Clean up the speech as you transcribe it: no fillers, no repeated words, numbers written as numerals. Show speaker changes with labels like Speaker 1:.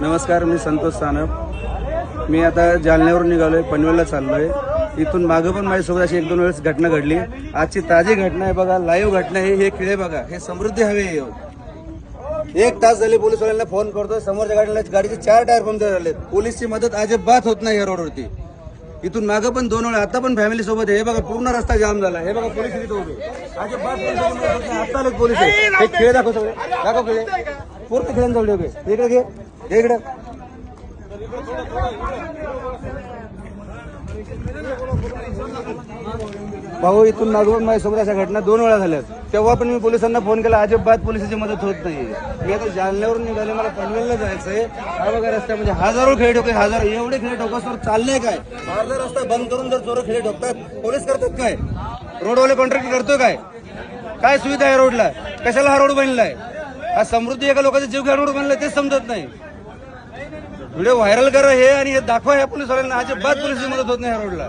Speaker 1: नमस्कार, मी संतोष सानप. मी आता जालन्यावरून निघालोय, पनवेलला चाललोय. इथून मागं पण माझ्यासोबत अशी 1-2 वेळेस घटना घडली. आजची ताजी घटना आहे बघा, लाईव्ह घटना आहे. हे खिळे बघा, हे समृद्धी हवे. 1 तास झाले पोलिसवाल्यांना फोन करतोय. समोरच्या गाडीचे 4 टायर पंक्चर झालेत. पोलीसची मदत अजिबात होत नाही या रोडवरती. इथून मागं पण 2 वेळा, आता पण फॅमिली सोबत आहे. हे बघा, पूर्ण रस्ता जाम झाला. हे बघा, पोलीस इथे उभे. अजिबात आता आलेत पोलीस. हे खेळ दाखव, सगळे दाखव खेळ. पूर्ण खेळांजवळ उभे. इकडे घे, इकडे. भाऊ, इथून मागून माझ्यासोबत अशा घटना 2 वेळा झाल्यात. तेव्हा पण मी पोलिसांना फोन केला, अजिबात पोलिसांची मदत होत नाही. मी आता जालन्यावरून निघाले, मला पनवेलला जायचंय. हा बघा रस्त्यामध्ये हजारो खेळ ठोके, एवढे खेळ ठोकासवर चाललंय काय? अर्धा रस्ता बंद करून जर चोर खेळ ठोकतात, पोलीस करतात काय? रोडवाले कॉन्ट्रॅक्ट करतो काय? काय सुविधा आहे रोडला? कशाला हा रोड बनलाय? हा समृद्धी एका लोकांचा जीव घ्या रोड बनलाय, तेच समजत नाही. व्हिडिओ व्हायरल करा हे आणि हे दाखवा ह्या पोलिसवाल्यांना. अजिबात पोलिसची मदत होत नाही ह्या रोडला.